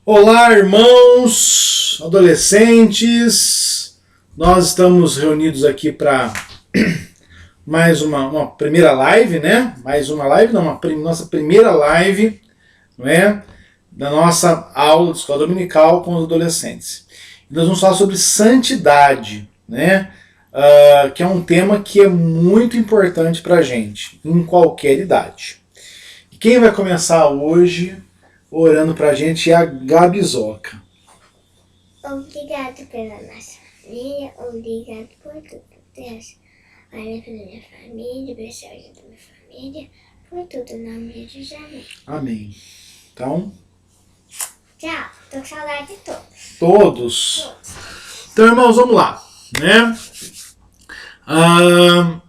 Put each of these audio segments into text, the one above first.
Olá, irmãos, adolescentes. Nós estamos reunidos aqui para mais uma primeira live, né? Mais uma live, não, nossa primeira live, não é? Da nossa aula de escola dominical com os adolescentes. E nós vamos falar sobre santidade, né? Que é um tema que é muito importante para a gente, em qualquer idade. E quem vai começar hoje orando pra gente é a Gabizoca. Obrigado pela nossa família, obrigado por tudo, Deus. Olha pela minha família, pela saúde da minha família, por tudo, em nome de Jesus, amém. Amém. Então, tchau, tô com saudade de todos. Todos. Então, irmãos, vamos lá, né? A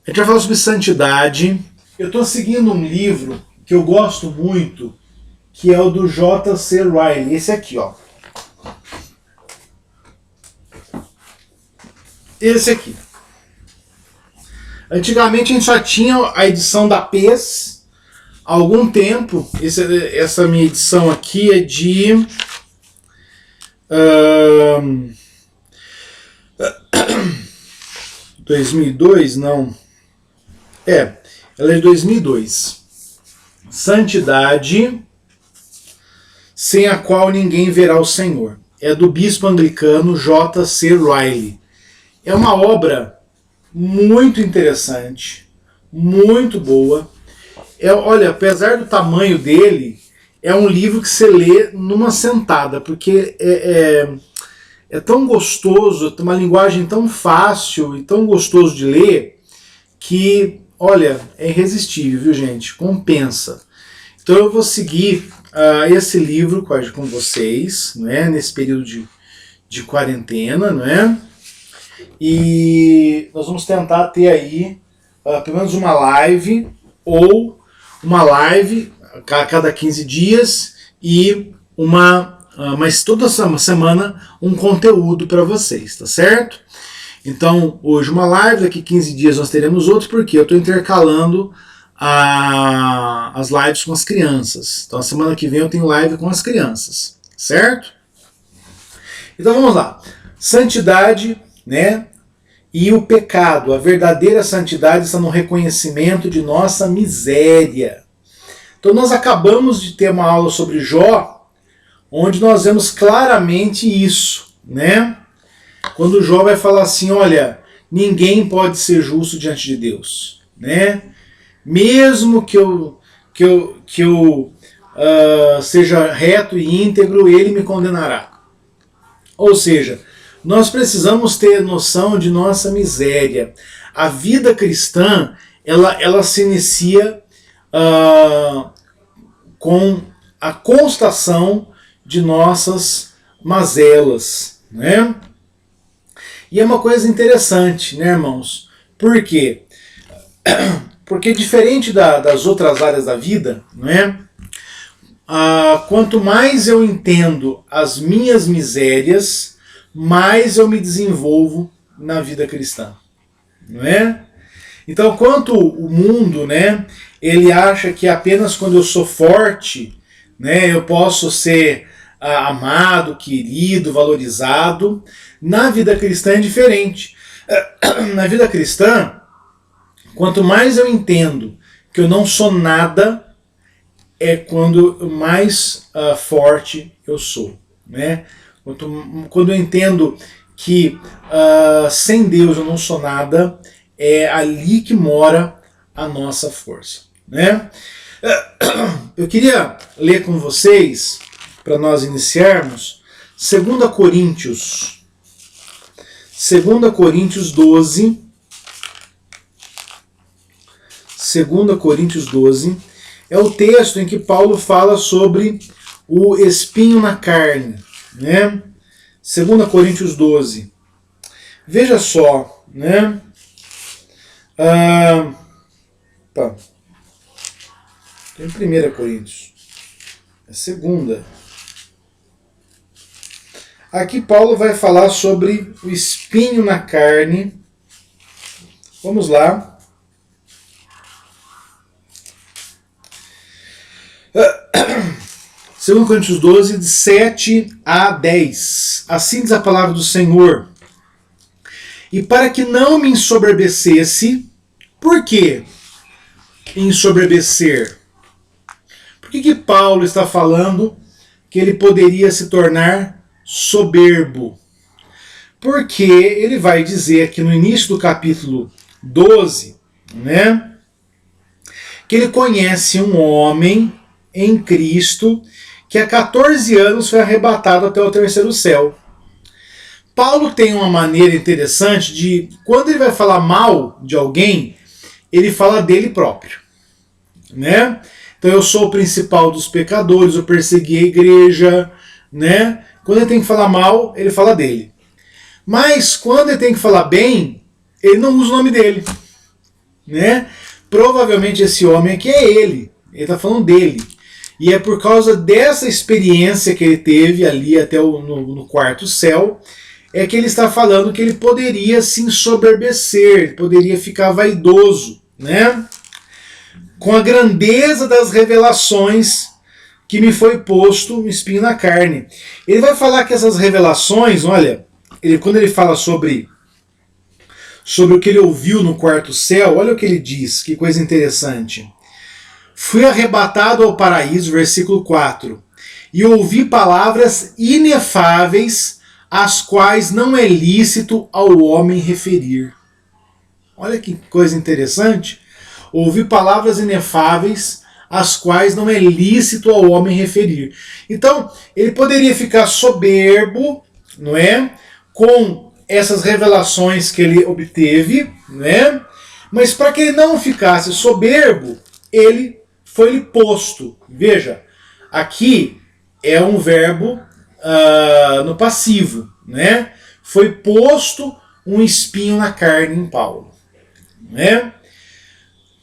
gente vai falar sobre santidade. Eu estou seguindo um livro que eu gosto muito, que é o do J.C. Ryle. Esse aqui, ó. Esse aqui. Antigamente a gente só tinha a edição da PES. Há algum tempo, essa minha edição aqui é de 2002, não. Ela é de 2002. Santidade, sem a qual ninguém verá o Senhor. É do bispo anglicano J.C. Ryle. É uma obra muito interessante, muito boa. Olha, apesar do tamanho dele, é um livro que você lê numa sentada, porque é tão gostoso, tem uma linguagem tão fácil e tão gostoso de ler, que, olha, é irresistível, viu, gente? Compensa. Então eu vou seguir esse livro com vocês, não é? Nesse período de quarentena, não é? E nós vamos tentar ter aí pelo menos uma live, ou uma live a cada 15 dias e mas toda semana um conteúdo para vocês, tá certo? Então, hoje uma live, daqui 15 dias nós teremos outros, porque eu estou intercalando as lives com as crianças. Então, a semana que vem eu tenho live com as crianças, certo? Então, vamos lá. Santidade, né? E o pecado, a verdadeira santidade está no reconhecimento de nossa miséria. Então, nós acabamos de ter uma aula sobre Jó, onde nós vemos claramente isso, né? Quando Jó vai falar assim, olha, ninguém pode ser justo diante de Deus, né? Mesmo que eu seja reto e íntegro, ele me condenará. Ou seja, nós precisamos ter noção de nossa miséria. A vida cristã, ela se inicia com a constatação de nossas mazelas, né? E é uma coisa interessante, né, irmãos? Por quê? Porque diferente das outras áreas da vida, não é? Quanto mais eu entendo as minhas misérias, mais eu me desenvolvo na vida cristã, não é? Então, quanto o mundo, né, ele acha que apenas quando eu sou forte, né, eu posso ser amado, querido, valorizado. Na vida cristã é diferente. Na vida cristã, quanto mais eu entendo que eu não sou nada, é quando mais forte eu sou, né? Quando eu entendo que sem Deus eu não sou nada, é ali que mora a nossa força, né? Eu queria ler com vocês, para nós iniciarmos, 2 Coríntios 12, 2 Coríntios 12, é o texto em que Paulo fala sobre o espinho na carne, né? 2 Coríntios 12. Veja só, né? Tem 1 Coríntios. É 2. Aqui Paulo vai falar sobre o espinho na carne. Vamos lá. 2 2 Coríntios 12, de 7 a 10. Assim diz a palavra do Senhor. E para que não me ensoberbecesse, por quê? Ensoberbecer. Por que Paulo está falando que ele poderia se tornar soberbo? Porque ele vai dizer aqui no início do capítulo 12, né, que ele conhece um homem em Cristo que há 14 anos foi arrebatado até o terceiro céu. Paulo tem uma maneira interessante de, quando ele vai falar mal de alguém, ele fala dele próprio, né? Então eu sou o principal dos pecadores, eu persegui a igreja, né? Quando ele tem que falar mal, ele fala dele. Mas quando ele tem que falar bem, ele não usa o nome dele, né? Provavelmente esse homem aqui é ele está falando dele. E é por causa dessa experiência que ele teve ali até no quarto céu, é que ele está falando que ele poderia se ensoberbecer, poderia ficar vaidoso, né? Com a grandeza das revelações que me foi posto um espinho na carne. Ele vai falar que essas revelações, olha, quando ele fala sobre o que ele ouviu no quarto céu, olha o que ele diz, que coisa interessante. Fui arrebatado ao paraíso, versículo 4, e ouvi palavras inefáveis, as quais não é lícito ao homem referir. Olha que coisa interessante. Ouvi palavras inefáveis, as quais não é lícito ao homem referir. Então, ele poderia ficar soberbo, não é? Com essas revelações que ele obteve, né? Mas para que ele não ficasse soberbo, ele foi posto. Veja, aqui é um verbo no passivo, né? Foi posto um espinho na carne em Paulo, né?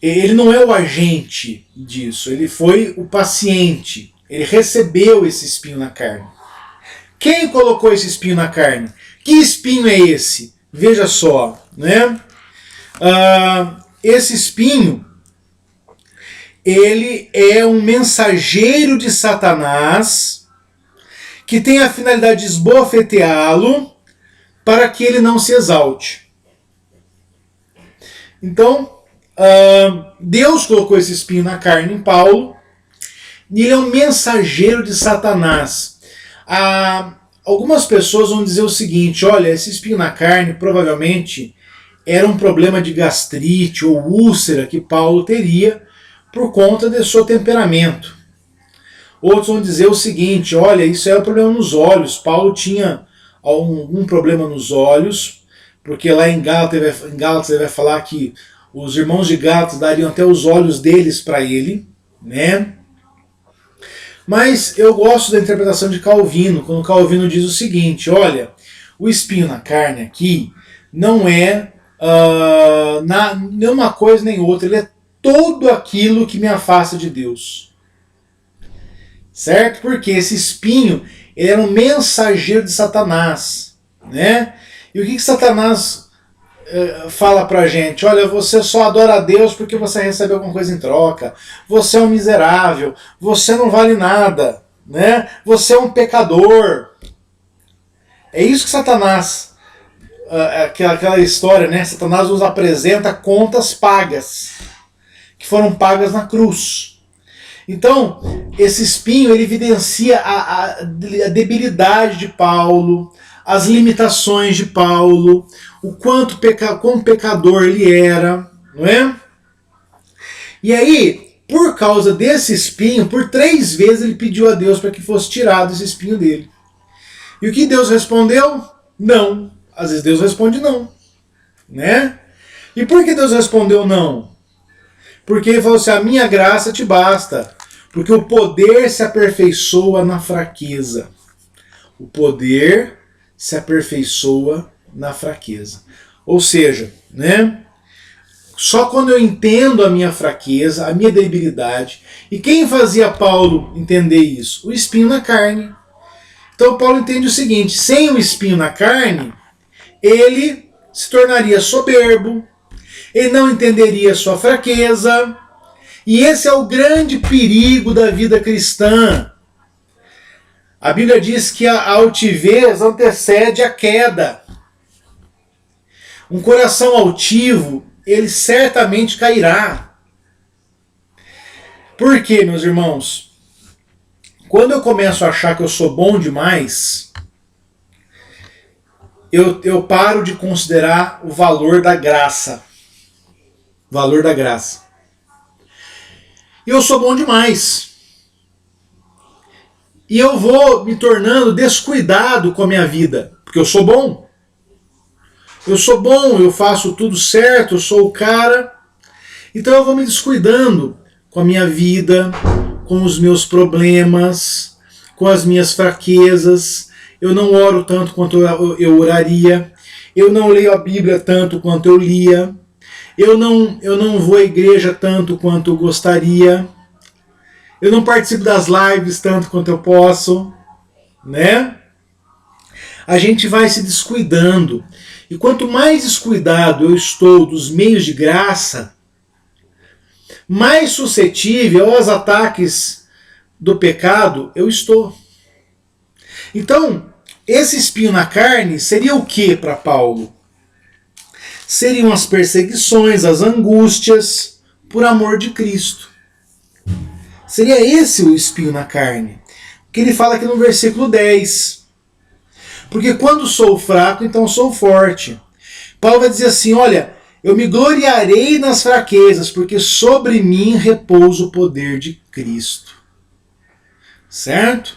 Ele não é o agente disso, ele foi o paciente. Ele recebeu esse espinho na carne. Quem colocou esse espinho na carne? Que espinho é esse? Veja só, né? Esse espinho, ele é um mensageiro de Satanás que tem a finalidade de esbofeteá-lo para que ele não se exalte. Então, Deus colocou esse espinho na carne em Paulo e ele é um mensageiro de Satanás. Algumas pessoas vão dizer o seguinte, olha, esse espinho na carne provavelmente era um problema de gastrite ou úlcera que Paulo teria por conta do seu temperamento. Outros vão dizer o seguinte, olha, isso era um problema nos olhos. Paulo tinha algum problema nos olhos, porque lá em Gálatas ele vai falar que os irmãos de Gálatas dariam até os olhos deles para ele, né? Mas eu gosto da interpretação de Calvino, quando Calvino diz o seguinte, olha, o espinho na carne aqui não é nem uma coisa nem outra, ele é tudo aquilo que me afasta de Deus. Certo? Porque esse espinho ele era um mensageiro de Satanás, né? E o que Satanás fala pra gente? Olha, você só adora a Deus porque você recebe alguma coisa em troca. Você é um miserável. Você não vale nada, né? Você é um pecador. É isso que Satanás, aquela história, né? Satanás nos apresenta contas pagas, que foram pagas na cruz. Então, esse espinho ele evidencia a debilidade de Paulo, as limitações de Paulo, o quão pecador ele era, não é? E aí, por causa desse espinho, por 3 vezes ele pediu a Deus para que fosse tirado esse espinho dele. E o que Deus respondeu? Não. Às vezes Deus responde não, né? E por que Deus respondeu não? Porque ele falou assim, a minha graça te basta, porque o poder se aperfeiçoa na fraqueza. O poder se aperfeiçoa na fraqueza. Ou seja, né? Só quando eu entendo a minha fraqueza, a minha debilidade. E quem fazia Paulo entender isso? O espinho na carne. Então Paulo entende o seguinte, sem o espinho na carne, ele se tornaria soberbo, ele não entenderia sua fraqueza. E esse é o grande perigo da vida cristã. A Bíblia diz que a altivez antecede a queda. Um coração altivo, ele certamente cairá. Por quê, meus irmãos? Quando eu começo a achar que eu sou bom demais, eu paro de considerar o valor da graça. Valor da graça. Eu sou bom demais. E eu vou me tornando descuidado com a minha vida, porque eu sou bom. Eu sou bom, eu faço tudo certo, eu sou o cara. Então eu vou me descuidando com a minha vida, com os meus problemas, com as minhas fraquezas. Eu não oro tanto quanto eu oraria. Eu não leio a Bíblia tanto quanto eu lia. Eu não vou à igreja tanto quanto eu gostaria. Eu não participo das lives tanto quanto eu posso, né? A gente vai se descuidando. E quanto mais descuidado eu estou dos meios de graça, mais suscetível aos ataques do pecado eu estou. Então, esse espinho na carne seria o que para Paulo? Seriam as perseguições, as angústias por amor de Cristo. Seria esse o espinho na carne. Que ele fala aqui no versículo 10. Porque quando sou fraco, então sou forte. Paulo vai dizer assim, olha, eu me gloriarei nas fraquezas, porque sobre mim repousa o poder de Cristo. Certo?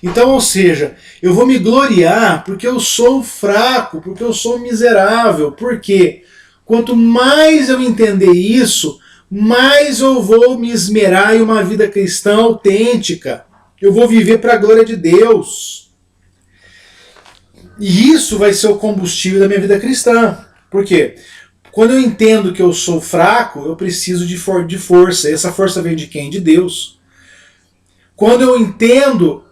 Então, ou seja, eu vou me gloriar porque eu sou fraco, porque eu sou miserável. Porque quanto mais eu entender isso, mais eu vou me esmerar em uma vida cristã autêntica. Eu vou viver para a glória de Deus. E isso vai ser o combustível da minha vida cristã. Por quê? Quando eu entendo que eu sou fraco, eu preciso de força. E essa força vem de quem? De Deus. Quando eu entendo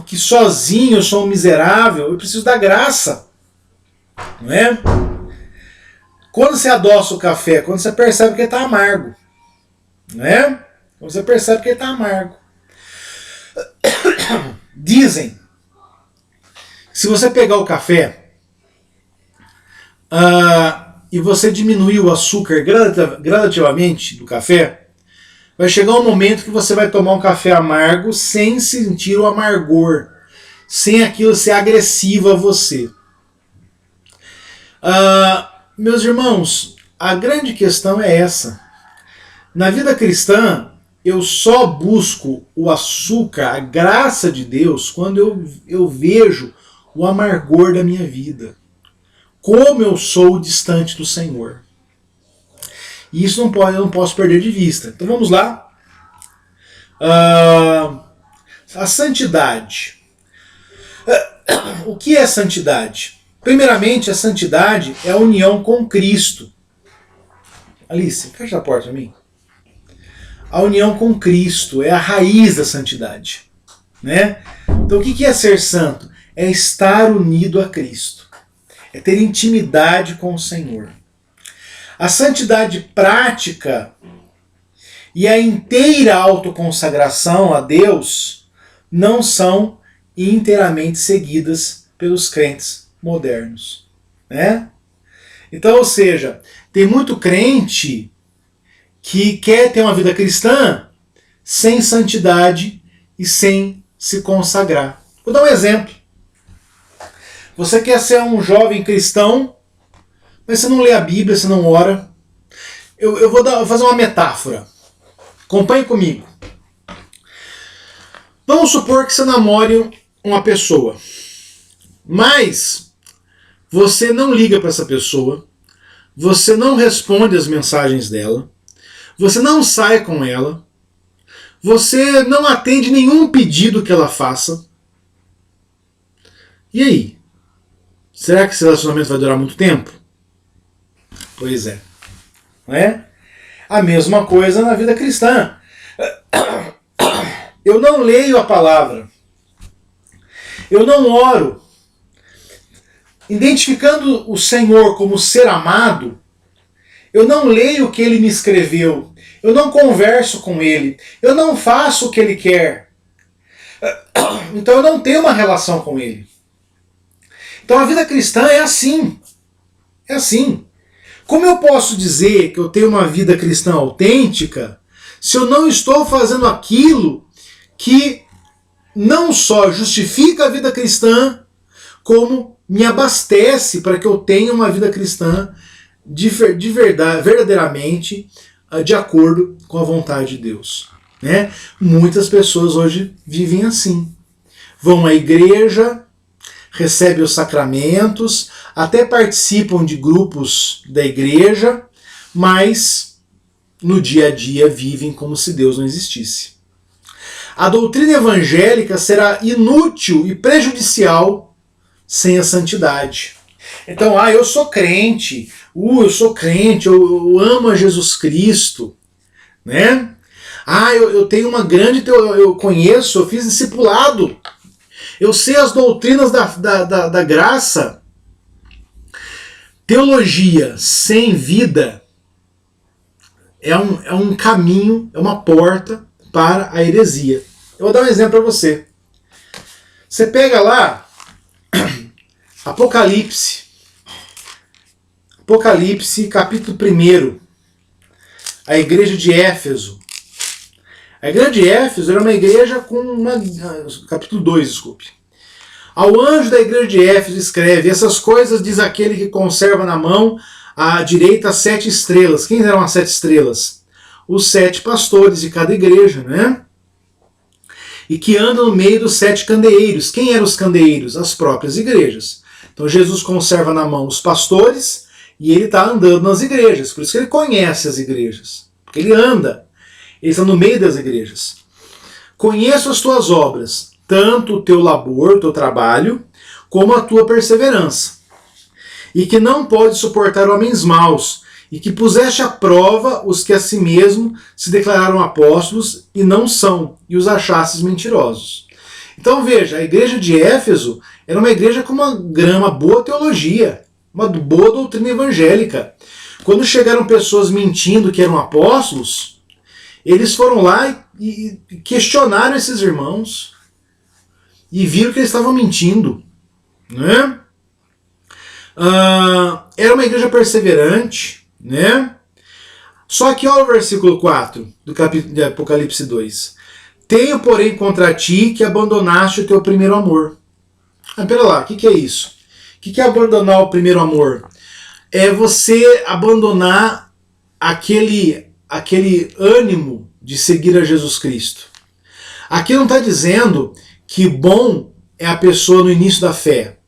que sozinho eu sou um miserável, eu preciso da graça. Não é? Quando você adoça o café, quando você percebe que ele está amargo. Não é? Quando você percebe que ele está amargo. Dizem, se você pegar o café e você diminuir o açúcar gradativamente do café, vai chegar um momento que você vai tomar um café amargo sem sentir o amargor, sem aquilo ser agressivo a você. Meus irmãos, a grande questão é essa. Na vida cristã, eu só busco o açúcar, a graça de Deus, quando eu vejo o amargor da minha vida. Como eu sou distante do Senhor. E isso eu não posso perder de vista. Então vamos lá. A santidade. O que é santidade? Primeiramente, a santidade é a união com Cristo. Alice, fecha a porta para mim. A união com Cristo é a raiz da santidade. Né? Então o que é ser santo? É estar unido a Cristo. É ter intimidade com o Senhor. A santidade prática e a inteira autoconsagração a Deus não são inteiramente seguidas pelos crentes modernos. Né? Então, ou seja, tem muito crente que quer ter uma vida cristã sem santidade e sem se consagrar. Vou dar um exemplo. Você quer ser um jovem cristão, mas você não lê a Bíblia, você não ora. Eu vou fazer uma metáfora. Acompanhe comigo. Vamos supor que você namore uma pessoa, mas você não liga para essa pessoa, você não responde as mensagens dela, você não sai com ela, você não atende nenhum pedido que ela faça. E aí? Será que esse relacionamento vai durar muito tempo? Pois é. Não é? A mesma coisa na vida cristã. Eu não leio a palavra. Eu não oro. Identificando o Senhor como ser amado, eu não leio o que Ele me escreveu. Eu não converso com Ele. Eu não faço o que Ele quer. Então eu não tenho uma relação com ele. Então a vida cristã é assim. É assim. Como eu posso dizer que eu tenho uma vida cristã autêntica se eu não estou fazendo aquilo que não só justifica a vida cristã, como me abastece para que eu tenha uma vida cristã de verdade, verdadeiramente de acordo com a vontade de Deus. Né? Muitas pessoas hoje vivem assim. Vão à igreja, recebem os sacramentos, até participam de grupos da igreja, mas no dia a dia vivem como se Deus não existisse. A doutrina evangélica será inútil e prejudicial sem a santidade. Então, eu sou crente, eu amo a Jesus Cristo, né? Eu tenho uma grande, eu conheço, eu fiz discipulado, eu sei as doutrinas da graça. Teologia sem vida é um caminho, é uma porta para a heresia. Eu vou dar um exemplo para você. Você pega lá Apocalipse, capítulo 1, a igreja de Éfeso. A igreja de Éfeso era uma igreja capítulo 2, desculpe. Ao anjo da igreja de Éfeso escreve: essas coisas diz aquele que conserva na mão à direita as 7 estrelas. Quem eram as 7 estrelas? Os 7 pastores de cada igreja, né? E que andam no meio dos 7 candeeiros. Quem eram os candeeiros? As próprias igrejas. Então Jesus conserva na mão os pastores e ele está andando nas igrejas. Por isso que ele conhece as igrejas. Porque ele anda. Ele está no meio das igrejas. Conheço as tuas obras, tanto o teu labor, o teu trabalho, como a tua perseverança. E que não pode suportar homens maus, e que puseste à prova os que a si mesmo se declararam apóstolos e não são, e os achastes mentirosos. Então veja, a igreja de Éfeso era uma igreja com uma boa teologia, uma boa doutrina evangélica. Quando chegaram pessoas mentindo que eram apóstolos, eles foram lá e questionaram esses irmãos e viram que eles estavam mentindo. Né? Era uma igreja perseverante, né? Só que olha o versículo 4 do capítulo de Apocalipse 2. Tenho, porém, contra ti que abandonaste o teu primeiro amor. Pera lá, o que é isso? O que é abandonar o primeiro amor? É você abandonar aquele ânimo de seguir a Jesus Cristo. Aqui não está dizendo que bom é a pessoa no início da fé.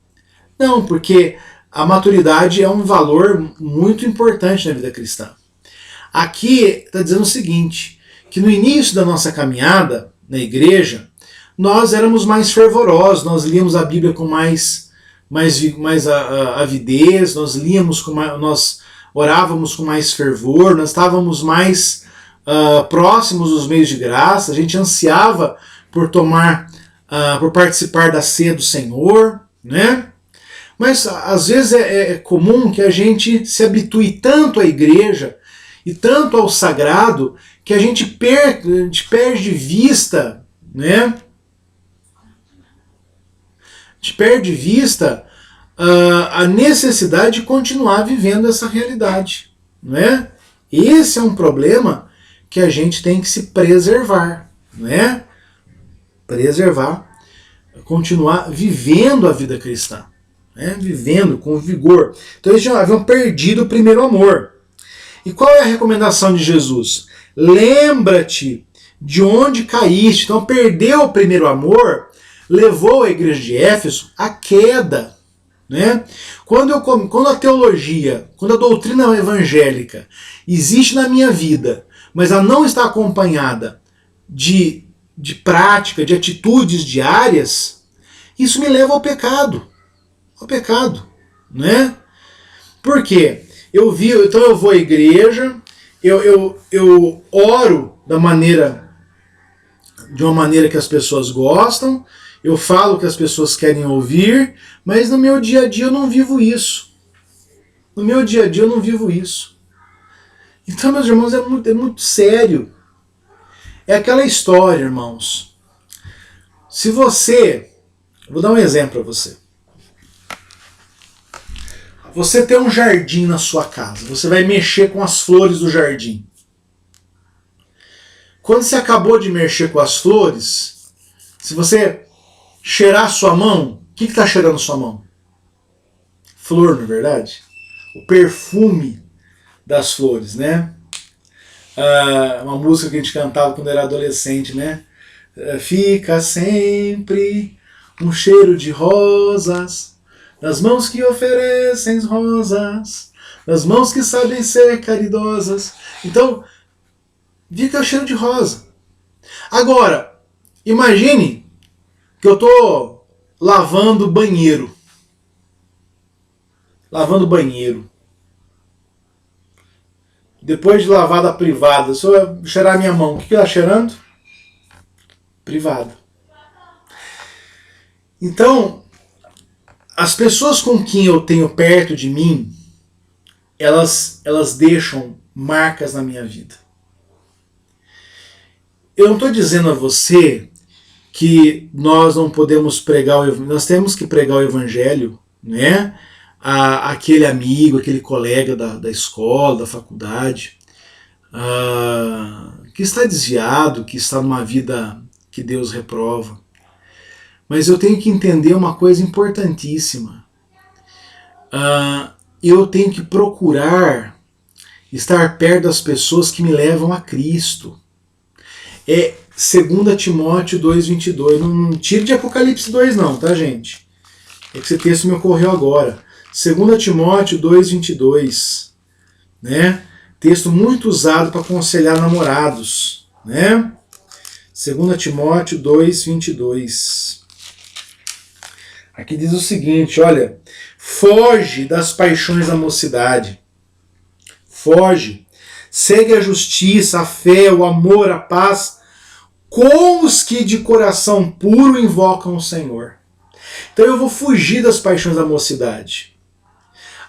Não, porque a maturidade é um valor muito importante na vida cristã. Aqui está dizendo o seguinte, que no início da nossa caminhada na igreja, nós éramos mais fervorosos, nós líamos a Bíblia com mais avidez, nós orávamos com mais fervor, nós estávamos mais próximos dos meios de graça, a gente ansiava por por participar da ceia do Senhor, né? Mas às vezes é comum que a gente se habitue tanto à igreja e tanto ao sagrado que a gente perde de vista, né? A gente perde de vista a necessidade de continuar vivendo essa realidade, né? Esse é um problema que a gente tem que se preservar, né? Preservar, continuar vivendo a vida cristã, né? Vivendo com vigor. Então eles já haviam perdido o primeiro amor. E qual é a recomendação de Jesus? Lembra-te de onde caíste. Então perdeu o primeiro amor, levou a igreja de Éfeso à queda. Né? Quando a teologia, quando a doutrina evangélica existe na minha vida, mas ela não está acompanhada de prática, de atitudes diárias, isso me leva ao pecado. Ao pecado. Né? Por quê? Então eu vou à igreja, eu oro de uma maneira que as pessoas gostam, eu falo o que as pessoas querem ouvir, mas no meu dia a dia eu não vivo isso. No meu dia a dia eu não vivo isso. Então, meus irmãos, é muito sério. É aquela história, irmãos. Se você, vou dar um exemplo para você. Você tem um jardim na sua casa, você vai mexer com as flores do jardim. Quando você acabou de mexer com as flores, se você cheirar a sua mão, o que está cheirando a sua mão? Flor, não é verdade? O perfume das flores, né? Uma música que a gente cantava quando era adolescente, né? Fica sempre um cheiro de rosas nas mãos que oferecem rosas, nas mãos que sabem ser caridosas. Então, fica o cheiro de rosa. Agora, imagine que eu estou lavando banheiro. Lavando banheiro. Depois de lavada privada, se eu cheirar minha mão, o que está cheirando? Privada. Então, as pessoas com quem eu tenho perto de mim, elas deixam marcas na minha vida. Eu não estou dizendo a você que nós não podemos pregar o evangelho, nós temos que pregar o evangelho, né? Aquele amigo, aquele colega da escola, da faculdade, que está desviado, que está numa vida que Deus reprova. Mas eu tenho que entender uma coisa importantíssima. Eu tenho que procurar estar perto das pessoas que me levam a Cristo. É 2 Timóteo 2,22. Não tire de Apocalipse 2 não, tá, gente? É que esse texto me ocorreu agora. 2 Timóteo 2,22, né? Texto muito usado para aconselhar namorados, né? 2 Timóteo 2,22. Aqui diz o seguinte, olha, foge das paixões da mocidade, foge, segue a justiça, a fé, o amor, a paz, com os que de coração puro invocam o Senhor. Então eu vou fugir das paixões da mocidade.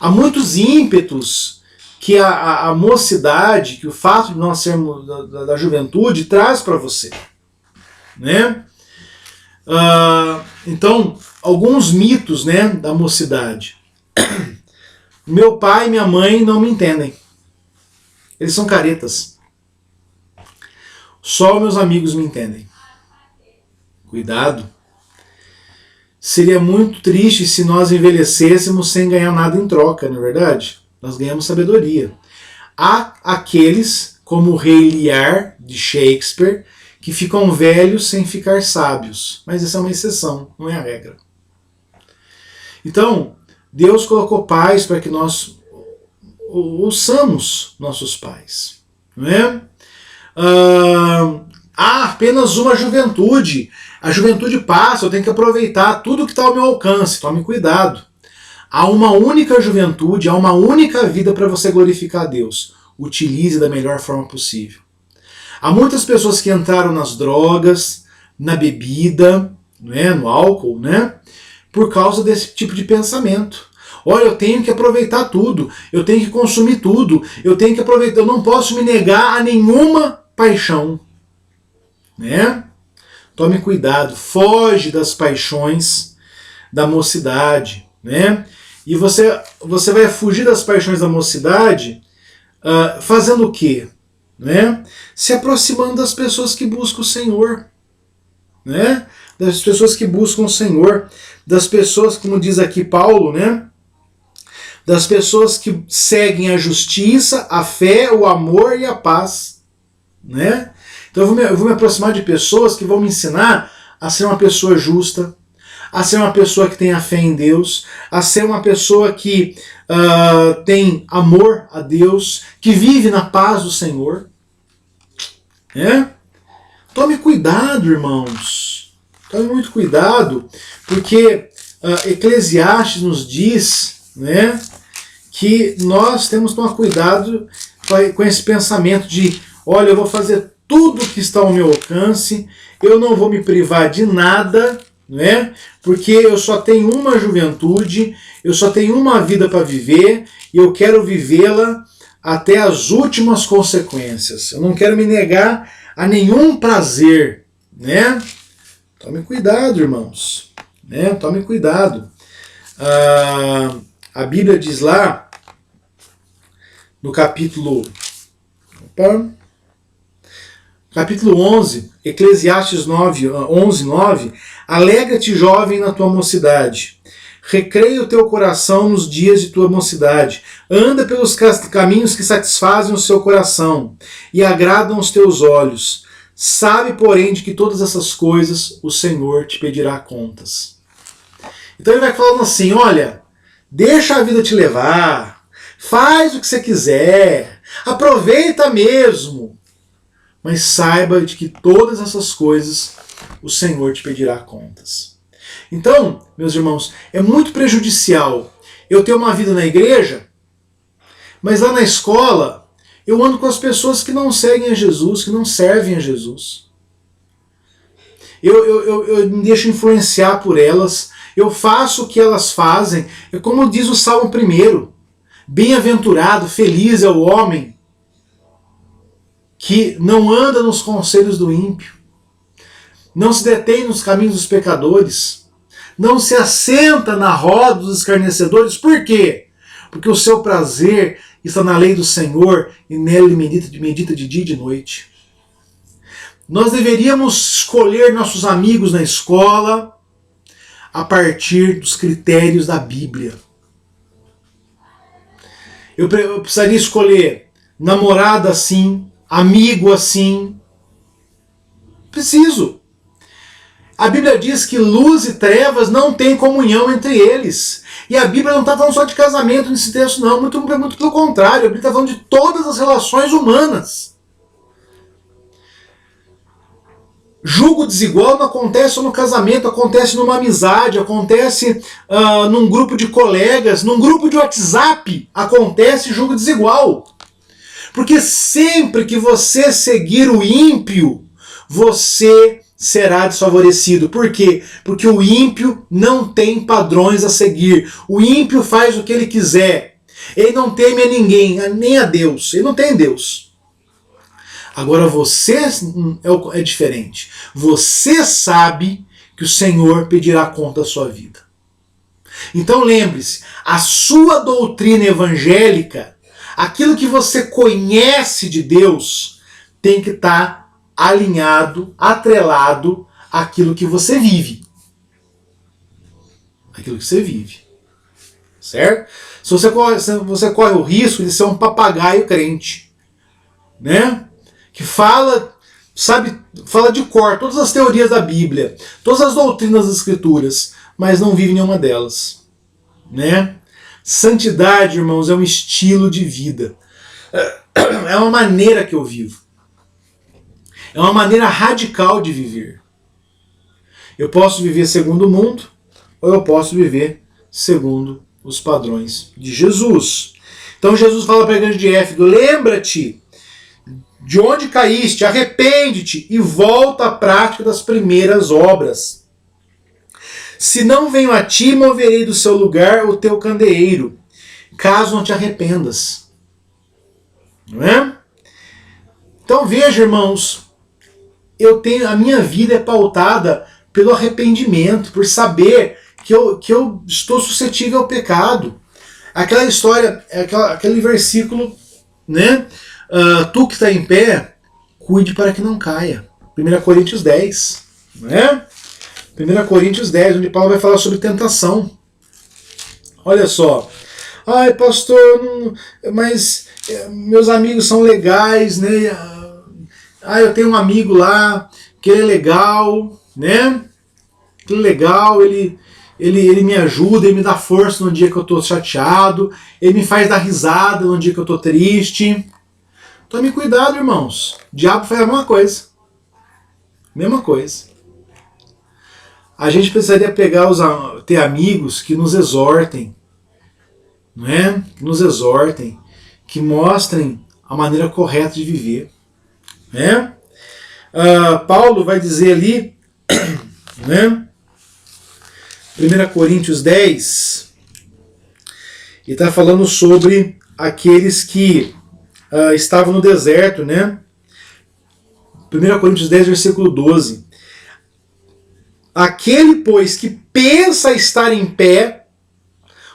Há muitos ímpetos que a mocidade, que o fato de nós sermos da juventude traz para você, né? Então, alguns mitos, né, da mocidade. Meu pai e minha mãe não me entendem. Eles são caretas. Só meus amigos me entendem. Cuidado. Seria muito triste se nós envelhecêssemos sem ganhar nada em troca, não é verdade? Nós ganhamos sabedoria. Há aqueles, como o Rei Lear, de Shakespeare, que ficam velhos sem ficar sábios. Mas essa é uma exceção, não é a regra. Então, Deus colocou pais para que nós ouçamos nossos pais. Não é? Há apenas uma juventude. A juventude passa, eu tenho que aproveitar tudo que está ao meu alcance. Tome cuidado. Há uma única juventude, há uma única vida para você glorificar a Deus. Utilize da melhor forma possível. Há muitas pessoas que entraram nas drogas, na bebida, né, no álcool, né, por causa desse tipo de pensamento. Olha, eu tenho que aproveitar tudo, eu tenho que consumir tudo, eu tenho que aproveitar, eu não posso me negar a nenhuma paixão. Né? Tome cuidado, foge das paixões da mocidade, né? E você vai fugir das paixões da mocidade fazendo o quê? Né? Se aproximando das pessoas que buscam o Senhor, né? Das pessoas que buscam o Senhor, das pessoas, como diz aqui Paulo, né? Das pessoas que seguem a justiça, a fé, o amor e a paz, né? Então eu vou me aproximar de pessoas que vão me ensinar a ser uma pessoa justa, a ser uma pessoa que tenha fé em Deus, a ser uma pessoa que tem amor a Deus, que vive na paz do Senhor. Tome cuidado, irmãos. Tome muito cuidado, porque Eclesiastes nos diz, né, que nós temos que tomar cuidado com esse pensamento de, olha, eu vou fazer tudo que está ao meu alcance, eu não vou me privar de nada, né? Porque eu só tenho uma juventude, eu só tenho uma vida para viver e eu quero vivê-la até as últimas consequências. Eu não quero me negar a nenhum prazer, né? Tome cuidado, irmãos. Né? Tome cuidado. A Bíblia diz lá, no capítulo 11, Eclesiastes 11, 9, alegra-te, jovem, na tua mocidade. Recreia o teu coração nos dias de tua mocidade. Anda pelos caminhos que satisfazem o seu coração e agradam os teus olhos. Sabe, porém, de que todas essas coisas o Senhor te pedirá contas. Então ele vai falando assim, olha, deixa a vida te levar, faz o que você quiser, aproveita mesmo, mas saiba de que todas essas coisas o Senhor te pedirá contas. Então, meus irmãos, é muito prejudicial eu ter uma vida na igreja, mas lá na escola eu ando com as pessoas que não seguem a Jesus, que não servem a Jesus. Eu me deixo influenciar por elas, eu faço o que elas fazem, é como diz o Salmo 1, bem-aventurado, feliz é o homem que não anda nos conselhos do ímpio, não se detém nos caminhos dos pecadores, não se assenta na roda dos escarnecedores. Por quê? Porque o seu prazer está na lei do Senhor e nela ele medita de dia e de noite. Nós deveríamos escolher nossos amigos na escola a partir dos critérios da Bíblia. Eu precisaria escolher namorada assim, amigo assim. Preciso. A Bíblia diz que luz e trevas não têm comunhão entre eles. E a Bíblia não está falando só de casamento nesse texto, não. Muito pelo contrário. A Bíblia está falando de todas as relações humanas. Julgo desigual não acontece só no casamento, acontece numa amizade, acontece num grupo de colegas, num grupo de WhatsApp, acontece julgo desigual. Porque sempre que você seguir o ímpio, você será desfavorecido. Por quê? Porque o ímpio não tem padrões a seguir. O ímpio faz o que ele quiser. Ele não teme a ninguém, nem a Deus. Ele não tem Deus. Agora você é diferente. Você sabe que o Senhor pedirá conta da sua vida. Então lembre-se, a sua doutrina evangélica, aquilo que você conhece de Deus, tem que estar alinhado, atrelado àquilo que você vive. Aquilo que você vive. Certo? Se você corre o risco de ser um papagaio crente, né? Que fala de cor todas as teorias da Bíblia, todas as doutrinas das Escrituras, mas não vive nenhuma delas. Né? Santidade, irmãos, é um estilo de vida. É uma maneira que eu vivo. É uma maneira radical de viver. Eu posso viver segundo o mundo, ou eu posso viver segundo os padrões de Jesus. Então Jesus fala para a igreja de Éfeso, lembra-te de onde caíste, arrepende-te e volta à prática das primeiras obras. Se não venho a ti, moverei do seu lugar o teu candeeiro, caso não te arrependas. Não é? Então veja, irmãos, a minha vida é pautada pelo arrependimento, por saber que eu estou suscetível ao pecado. Aquela história, aquele versículo, né? Tu que está em pé, cuide para que não caia. 1 Coríntios 10. Né? 1 Coríntios 10, onde Paulo vai falar sobre tentação. Olha só. Ai, pastor, mas meus amigos são legais, né? Eu tenho um amigo lá que ele é legal, né? Ele é legal, ele me ajuda, ele me dá força no dia que eu estou chateado, ele me faz dar risada no dia que eu estou triste. Tome cuidado, irmãos. O diabo faz a mesma coisa. Mesma coisa. A gente precisaria ter amigos que nos exortem, não é? Que nos exortem, que mostrem a maneira correta de viver. Né? Paulo vai dizer ali, né? 1 Coríntios 10, e está falando sobre aqueles que estavam no deserto, né? 1 Coríntios 10, versículo 12. aquele, pois, que pensa estar em pé,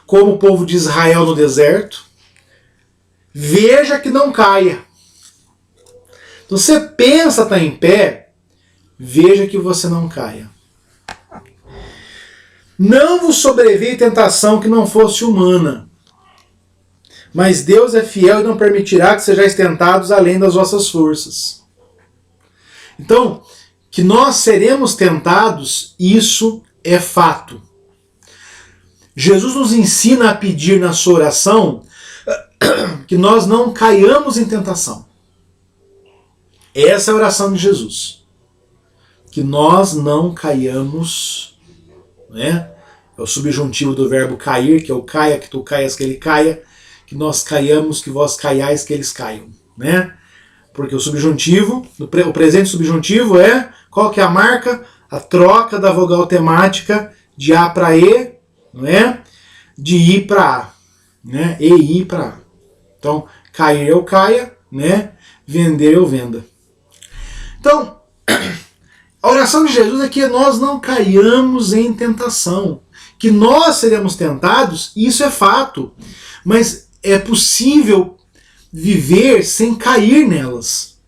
como o povo de Israel no deserto, veja que não caia. Então, você pensa estar em pé, veja que você não caia. Não vos sobreveio tentação que não fosse humana, mas Deus é fiel e não permitirá que sejais tentados além das vossas forças. Então, que nós seremos tentados, isso é fato. Jesus nos ensina a pedir na sua oração que nós não caiamos em tentação. Essa é a oração de Jesus. Que nós não caiamos, né? É o subjuntivo do verbo cair, que é o caia, que tu caias, que ele caia, que nós caiamos, que vós caiais, que eles caiam, né? Porque o subjuntivo, o presente subjuntivo é, qual que é a marca? A troca da vogal temática de A para E, não é? De I para A, né? E I para A. Então, cair eu caia, né? Vender eu venda. Então, a oração de Jesus é que nós não caiamos em tentação. Que nós seremos tentados, isso é fato. Mas é possível viver sem cair nelas.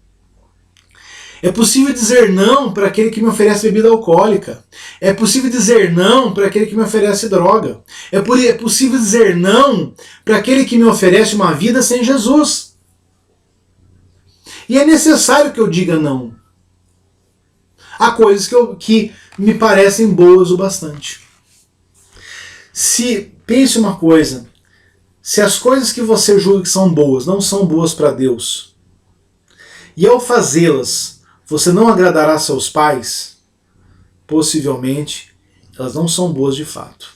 É possível dizer não para aquele que me oferece bebida alcoólica. É possível dizer não para aquele que me oferece droga. É possível dizer não para aquele que me oferece uma vida sem Jesus. E é necessário que eu diga não. Há coisas que me parecem boas o bastante. Pense uma coisa, se as coisas que você julga que são boas não são boas para Deus, e ao fazê-las você não agradará seus pais, possivelmente elas não são boas de fato.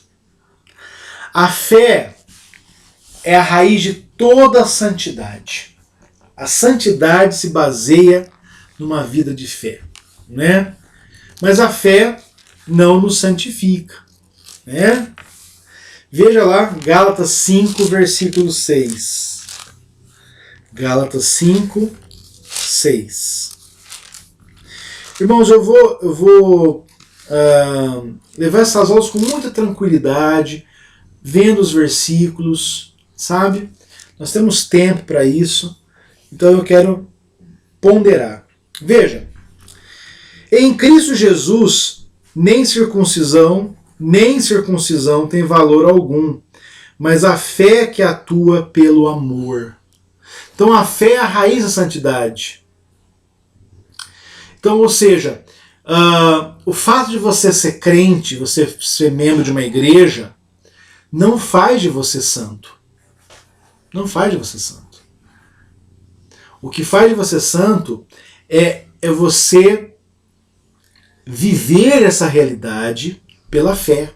A fé é a raiz de toda a santidade. A santidade se baseia numa vida de fé, né? Mas a fé não nos santifica, né? Veja lá, Gálatas 5, versículo 6. Gálatas 5, 6. Irmãos, eu vou levar essas aulas com muita tranquilidade, vendo os versículos, sabe? Nós temos tempo para isso, então eu quero ponderar. Veja, em Cristo Jesus, nem circuncisão tem valor algum, mas a fé que atua pelo amor. Então a fé é a raiz da santidade. Então, ou seja, o fato de você ser crente, você ser membro de uma igreja, não faz de você santo. Não faz de você santo. O que faz de você santo é você viver essa realidade pela fé.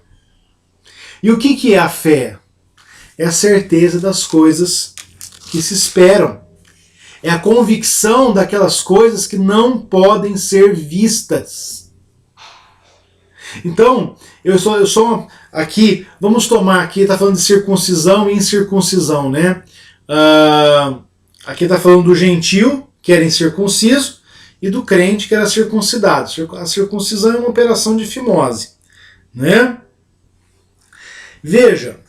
E o que é a fé? É a certeza das coisas que se esperam. É a convicção daquelas coisas que não podem ser vistas. Então, eu sou aqui, vamos tomar aqui, está falando de circuncisão e incircuncisão, né? Aqui está falando do gentil, que era incircunciso, e do crente, que era circuncidado. A circuncisão é uma operação de fimose, né? Veja,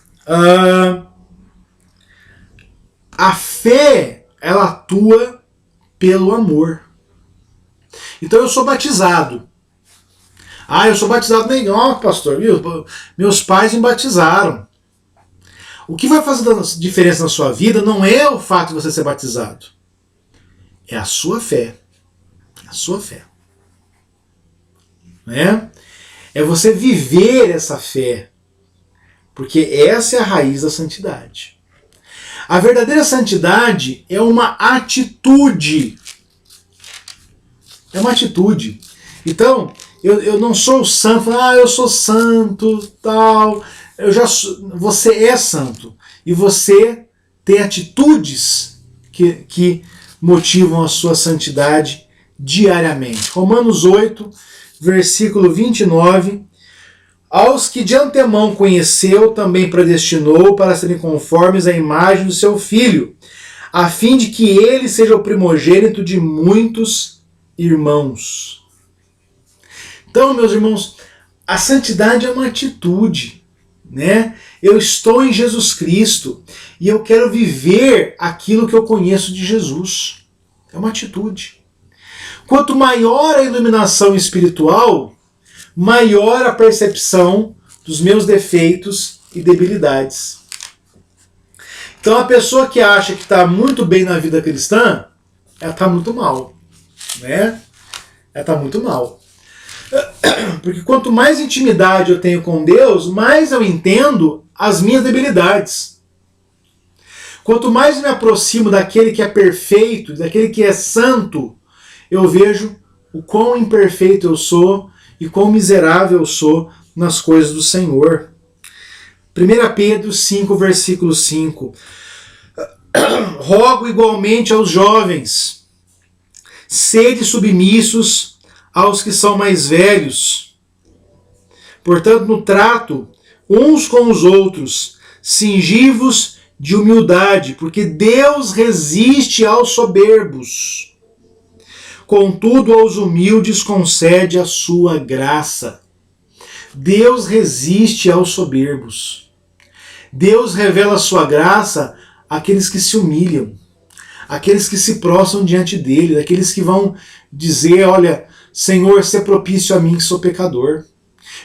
a fé, ela atua pelo amor. Então eu sou batizado. Eu sou batizado na igreja, pastor, meus pais me batizaram. O que vai fazer diferença na sua vida não é o fato de você ser batizado. É a sua fé. A sua fé. Né? É você viver essa fé. Porque essa é a raiz da santidade. A verdadeira santidade é uma atitude. É uma atitude. Então, eu não sou santo, eu sou santo, tal. Você é santo. E você tem atitudes que motivam a sua santidade diariamente. Romanos 8, versículo 29. Aos que de antemão conheceu, também predestinou para serem conformes à imagem do seu Filho, a fim de que ele seja o primogênito de muitos irmãos. Então, meus irmãos, A santidade é uma atitude, né? Eu estou em Jesus Cristo e eu quero viver aquilo que eu conheço de Jesus. É uma atitude. Quanto maior a iluminação espiritual, maior a percepção dos meus defeitos e debilidades. Então a pessoa que acha que está muito bem na vida cristã, ela está muito mal, né? Ela está muito mal. Porque quanto mais intimidade eu tenho com Deus, mais eu entendo as minhas debilidades. Quanto mais eu me aproximo daquele que é perfeito, daquele que é santo, eu vejo o quão imperfeito eu sou e quão miserável eu sou nas coisas do Senhor. 1 Pedro 5, versículo 5. Rogo igualmente aos jovens, sede submissos aos que são mais velhos. Portanto, no trato uns com os outros, cingivos de humildade, porque Deus resiste aos soberbos. Contudo, aos humildes concede a sua graça. Deus resiste aos soberbos. Deus revela a sua graça àqueles que se humilham, àqueles que se prostram diante dele, àqueles que vão dizer, olha, Senhor, sê propício a mim que sou pecador.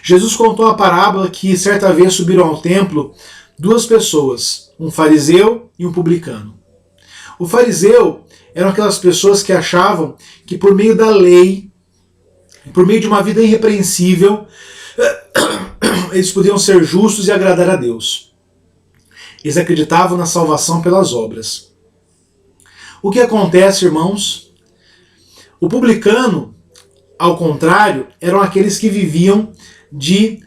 Jesus contou a parábola que certa vez subiram ao templo duas pessoas, um fariseu e um publicano. O fariseu eram aquelas pessoas que achavam que por meio da lei, por meio de uma vida irrepreensível, eles podiam ser justos e agradar a Deus. Eles acreditavam na salvação pelas obras. O que acontece, irmãos? O publicano, ao contrário, eram aqueles que viviam de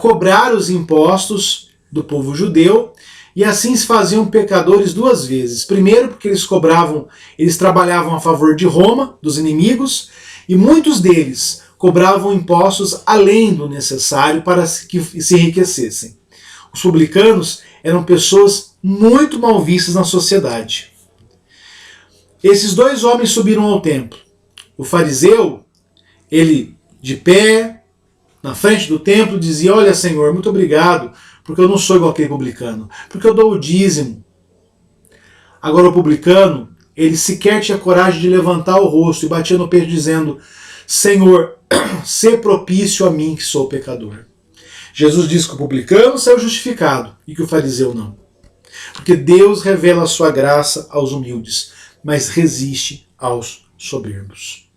cobrar os impostos do povo judeu e assim se faziam pecadores duas vezes. Primeiro, porque eles trabalhavam a favor de Roma, dos inimigos, e muitos deles cobravam impostos além do necessário para que se enriquecessem. Os publicanos eram pessoas muito mal vistas na sociedade. Esses dois homens subiram ao templo. O fariseu, ele de pé, na frente do templo, dizia, olha, Senhor, muito obrigado, porque eu não sou igual aquele publicano, porque eu dou o dízimo. Agora o publicano, ele sequer tinha coragem de levantar o rosto e batia no peito dizendo, Senhor, sê propício a mim que sou pecador. Jesus disse que o publicano saiu justificado e que o fariseu não. Porque Deus revela a sua graça aos humildes, mas resiste aos soberbos.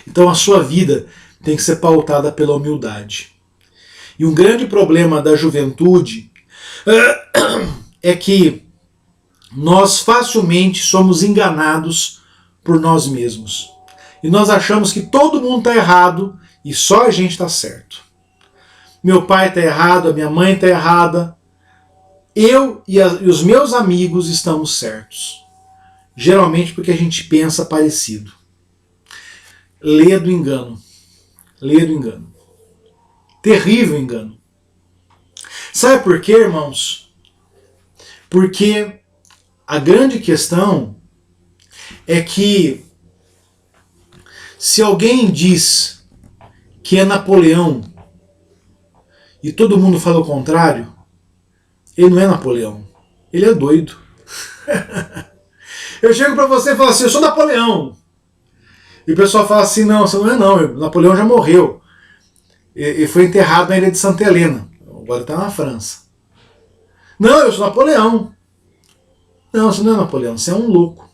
Então a sua vida tem que ser pautada pela humildade. E um grande problema da juventude é que nós facilmente somos enganados por nós mesmos. E nós achamos que todo mundo está errado e só a gente está certo. Meu pai está errado, a minha mãe está errada. Eu e os meus amigos estamos certos. Geralmente porque a gente pensa parecido. Lê do engano. Lê do engano. Terrível engano. Sabe por quê, irmãos? Porque a grande questão é que se alguém diz que é Napoleão e todo mundo fala o contrário, ele não é Napoleão. Ele é doido. Eu chego pra você e falo assim, eu sou Napoleão. E o pessoal fala assim, não, você não é não, Napoleão já morreu. E foi enterrado na ilha de Santa Helena. Agora está na França. Não, eu sou Napoleão. Não, você não é Napoleão, você é um louco.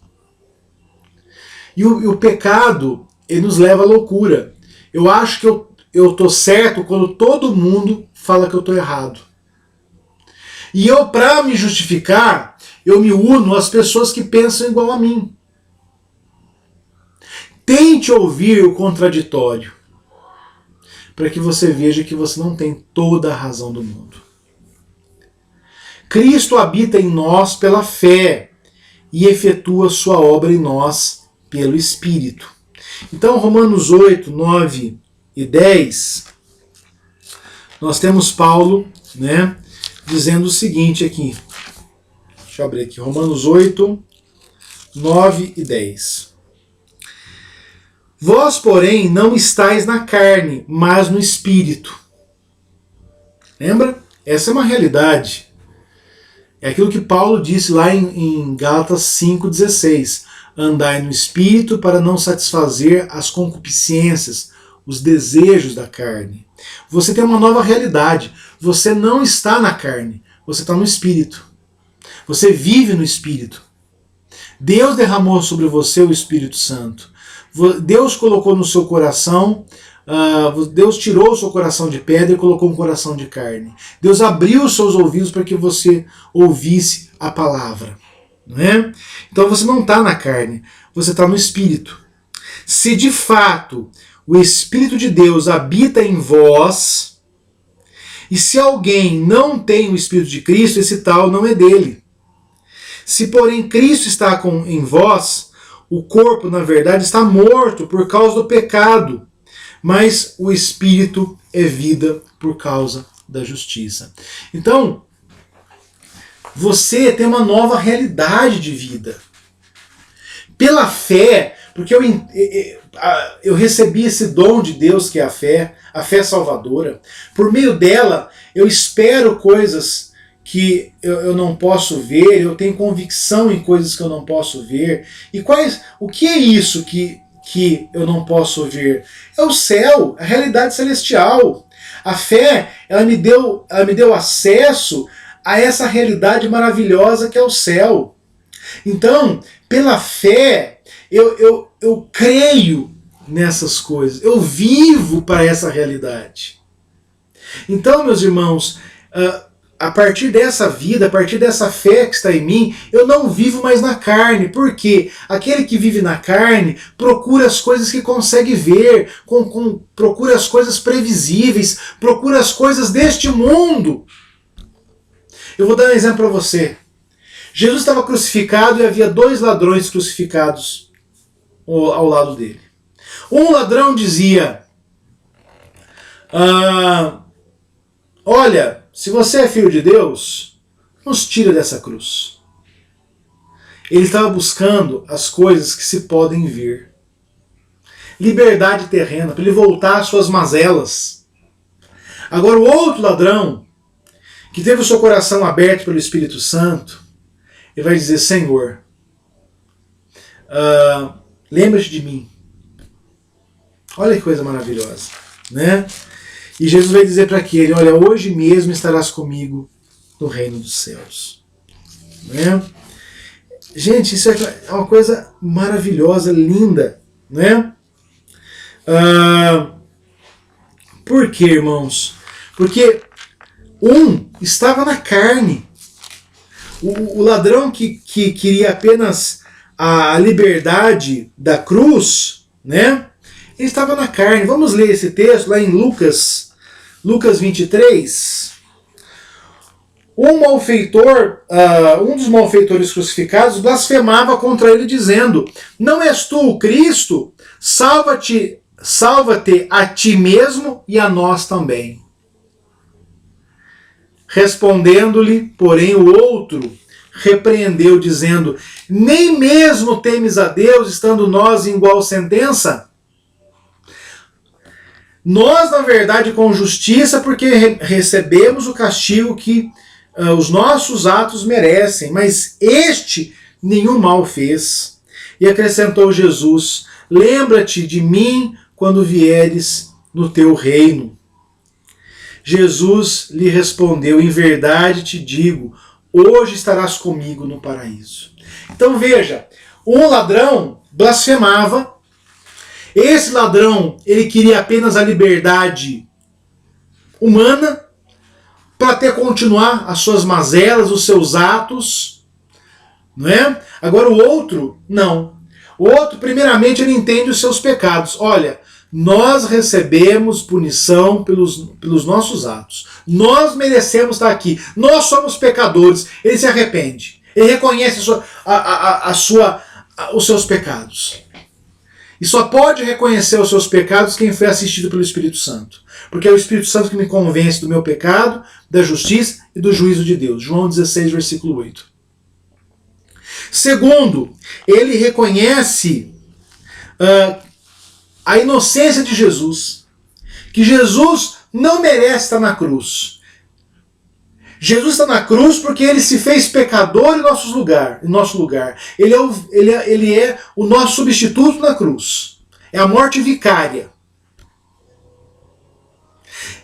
E o pecado, ele nos leva à loucura. Eu acho que eu estou certo quando todo mundo fala que eu estou errado. E eu, para me justificar, eu me uno às pessoas que pensam igual a mim. Tente ouvir o contraditório, para que você veja que você não tem toda a razão do mundo. Cristo habita em nós pela fé e efetua sua obra em nós pelo Espírito. Então, Romanos 8, 9 e 10, nós temos Paulo, né, dizendo o seguinte aqui. Deixa eu abrir aqui. Romanos 8, 9 e 10. Vós, porém, não estáis na carne, mas no Espírito. Lembra? Essa é uma realidade. É aquilo que Paulo disse lá em Gálatas 5,16. Andai no Espírito para não satisfazer as concupiscências, os desejos da carne. Você tem uma nova realidade. Você não está na carne, você está no Espírito. Você vive no Espírito. Deus derramou sobre você o Espírito Santo. Deus colocou no seu coração, Deus tirou o seu coração de pedra e colocou um coração de carne. Deus abriu os seus ouvidos para que você ouvisse a palavra. Não é? Então você não está na carne, você está no Espírito. Se de fato o Espírito de Deus habita em vós, e se alguém não tem o Espírito de Cristo, esse tal não é dele. Se porém Cristo está em vós, o corpo, na verdade, está morto por causa do pecado, mas o Espírito é vida por causa da justiça. Então, você tem uma nova realidade de vida. Pela fé, porque eu recebi esse dom de Deus que é a fé salvadora. Por meio dela, eu espero coisas que eu não posso ver, eu tenho convicção em coisas que eu não posso ver. E o que é isso que eu não posso ver? É o céu, a realidade celestial. A fé, ela me deu acesso a essa realidade maravilhosa que é o céu. Então, pela fé, eu creio nessas coisas, eu vivo para essa realidade. Então, meus irmãos, a partir dessa vida, a partir dessa fé que está em mim, eu não vivo mais na carne. Por quê? Aquele que vive na carne procura as coisas que consegue ver, procura as coisas previsíveis, procura as coisas deste mundo. Eu vou dar um exemplo para você. Jesus estava crucificado e havia 2 ladrões crucificados ao lado dele. Um ladrão dizia: olha, se você é filho de Deus, nos tira dessa cruz. Ele estava buscando as coisas que se podem ver. Liberdade terrena, para ele voltar às suas mazelas. Agora o outro ladrão, que teve o seu coração aberto pelo Espírito Santo, ele vai dizer: Senhor, lembra-te de mim. Olha que coisa maravilhosa, né? E Jesus vai dizer para aquele: olha, hoje mesmo estarás comigo no reino dos céus. Né? Gente, isso é uma coisa maravilhosa, linda, né? Por quê, irmãos? Porque um estava na carne. O ladrão que queria apenas a liberdade da cruz, né? Ele estava na carne. Vamos ler esse texto lá em Lucas 23. Um dos malfeitores crucificados blasfemava contra ele, dizendo: não és tu o Cristo? Salva-te a ti mesmo e a nós também. Respondendo-lhe, porém, o outro repreendeu, dizendo: nem mesmo temes a Deus, estando nós em igual sentença? Nós, na verdade, com justiça, porque recebemos o castigo que os nossos atos merecem, mas este nenhum mal fez. E acrescentou Jesus: lembra-te de mim quando vieres no teu reino. Jesus lhe respondeu: em verdade te digo, hoje estarás comigo no paraíso. Então veja, um ladrão blasfemava. Esse ladrão, ele queria apenas a liberdade humana para até continuar as suas mazelas, os seus atos, não é? Agora o outro, não. O outro, primeiramente, ele entende os seus pecados. Olha, nós recebemos punição pelos nossos atos. Nós merecemos estar aqui. Nós somos pecadores. Ele se arrepende. Ele reconhece os seus pecados. E só pode reconhecer os seus pecados quem foi assistido pelo Espírito Santo. Porque é o Espírito Santo que me convence do meu pecado, da justiça e do juízo de Deus. João 16, versículo 8. Segundo, ele reconhece a inocência de Jesus, que Jesus não merece estar na cruz. Jesus está na cruz porque ele se fez pecador em nosso lugar. Ele é o nosso substituto na cruz. É a morte vicária.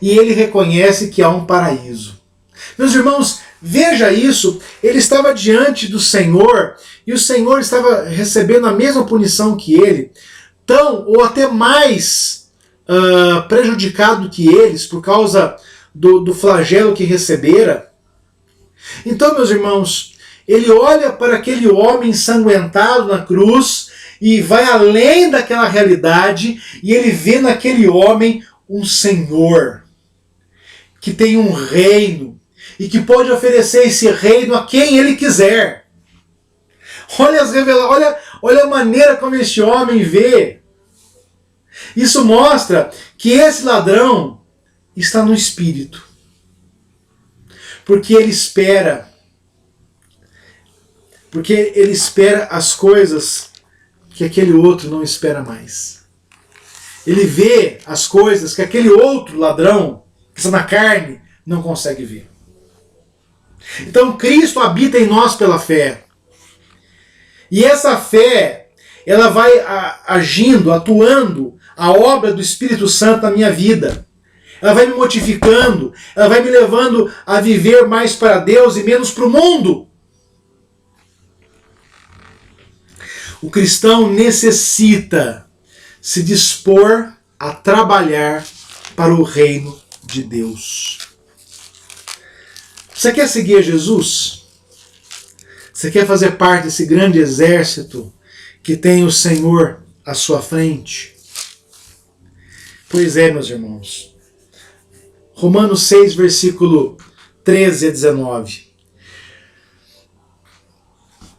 E ele reconhece que há um paraíso. Meus irmãos, veja isso. Ele estava diante do Senhor e o Senhor estava recebendo a mesma punição que ele, tão ou até mais prejudicado que eles por causa do flagelo que recebera. Então, meus irmãos, ele olha para aquele homem ensanguentado na cruz e vai além daquela realidade e ele vê naquele homem um Senhor que tem um reino e que pode oferecer esse reino a quem ele quiser. Olha a maneira como este homem vê. Isso mostra que esse ladrão está no espírito. Porque ele espera as coisas que aquele outro não espera mais. Ele vê as coisas que aquele outro ladrão, que está na carne, não consegue ver. Então Cristo habita em nós pela fé. E essa fé, ela vai agindo, atuando a obra do Espírito Santo na minha vida. Ela vai me modificando, ela vai me levando a viver mais para Deus e menos para o mundo. O cristão necessita se dispor a trabalhar para o reino de Deus. Você quer seguir Jesus? Você quer fazer parte desse grande exército que tem o Senhor à sua frente? Pois é, meus irmãos. Romanos 6, versículo 13 a 19.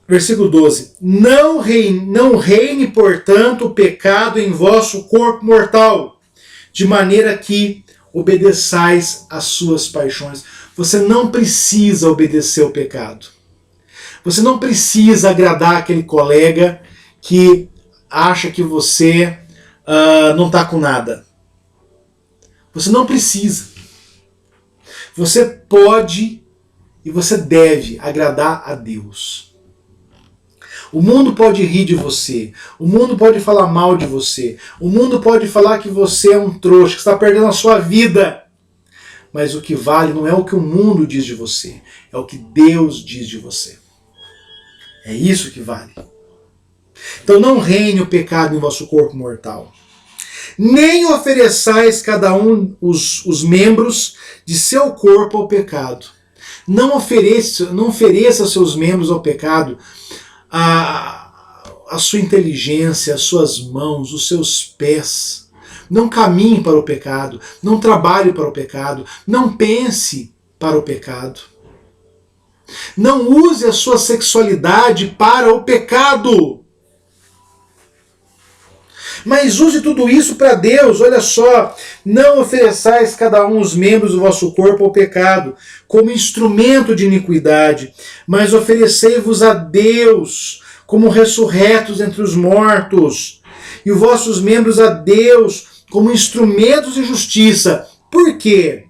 Versículo 12. Não reine, portanto, o pecado em vosso corpo mortal, de maneira que obedeçais às suas paixões. Você não precisa obedecer ao pecado. Você não precisa agradar aquele colega que acha que você não está com nada. Você não precisa. Você pode e você deve agradar a Deus. O mundo pode rir de você. O mundo pode falar mal de você. O mundo pode falar que você é um trouxa, que está perdendo a sua vida. Mas o que vale não é o que o mundo diz de você. É o que Deus diz de você. É isso que vale. Então não reine o pecado em vosso corpo mortal. Nem ofereçais cada um os membros de seu corpo ao pecado. Não ofereça seus membros ao pecado, a sua inteligência, as suas mãos, os seus pés. Não caminhe para o pecado, não trabalhe para o pecado, não pense para o pecado. Não use a sua sexualidade para o pecado. Mas use tudo isso para Deus. Olha só, não ofereçais cada um os membros do vosso corpo ao pecado, como instrumento de iniquidade, mas oferecei-vos a Deus como ressurretos entre os mortos, e os vossos membros a Deus como instrumentos de justiça. Por quê?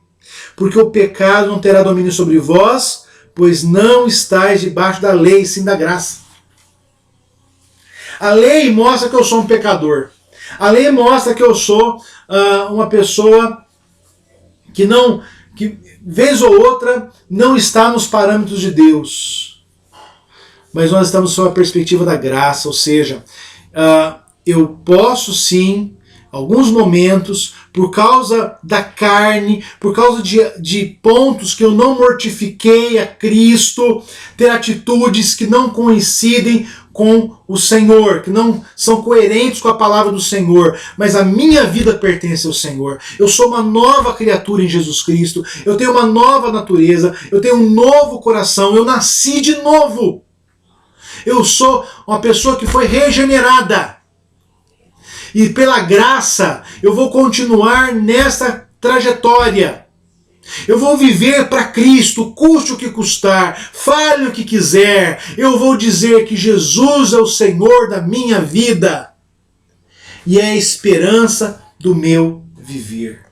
Porque o pecado não terá domínio sobre vós, pois não estáis debaixo da lei, sim da graça. A lei mostra que eu sou um pecador. A lei mostra que eu sou uma pessoa que vez ou outra, não está nos parâmetros de Deus. Mas nós estamos sob a perspectiva da graça, ou seja, eu posso sim, alguns momentos, por causa da carne, por causa de pontos que eu não mortifiquei a Cristo, ter atitudes que não coincidem com o Senhor, que não são coerentes com a palavra do Senhor, mas a minha vida pertence ao Senhor. Eu sou uma nova criatura em Jesus Cristo, eu tenho uma nova natureza, eu tenho um novo coração, eu nasci de novo. Eu sou uma pessoa que foi regenerada. E pela graça, eu vou continuar nessa trajetória. Eu vou viver para Cristo, custe o que custar, fale o que quiser. Eu vou dizer que Jesus é o Senhor da minha vida. e é a esperança do meu viver.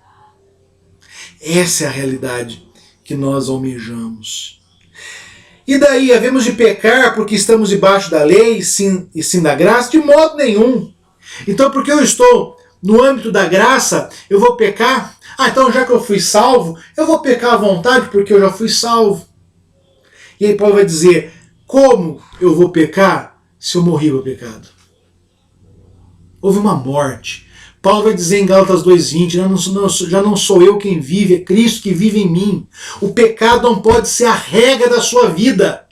Essa é a realidade que nós almejamos. E daí, havemos de pecar porque estamos debaixo da lei e sim da graça? De modo nenhum. Então, porque eu estou no âmbito da graça, eu vou pecar? Então já que eu fui salvo, eu vou pecar à vontade porque eu já fui salvo. E aí Paulo vai dizer, como eu vou pecar se eu morri no pecado? Houve uma morte. Paulo vai dizer em Gálatas 2,20, já não sou eu quem vive, é Cristo que vive em mim. O pecado não pode ser a regra da sua vida.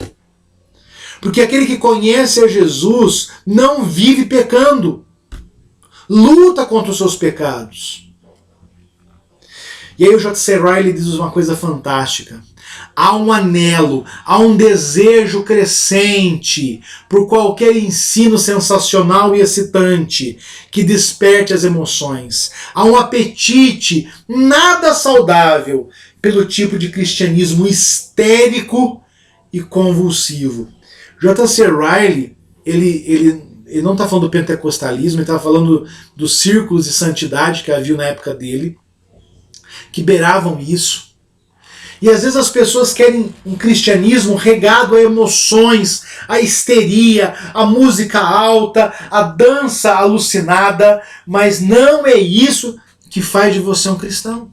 Porque aquele que conhece a Jesus não vive pecando. Luta contra os seus pecados. E aí o J.C. Ryle diz uma coisa fantástica. Há um anelo, há um desejo crescente por qualquer ensino sensacional e excitante que desperte as emoções. Há um apetite nada saudável pelo tipo de cristianismo histérico e convulsivo. J.C. Ryle, ele não está falando do pentecostalismo, ele está falando dos círculos de santidade que havia na época dele, que beiravam isso. E às vezes as pessoas querem um cristianismo regado a emoções, a histeria, a música alta, a dança alucinada, mas não é isso que faz de você um cristão.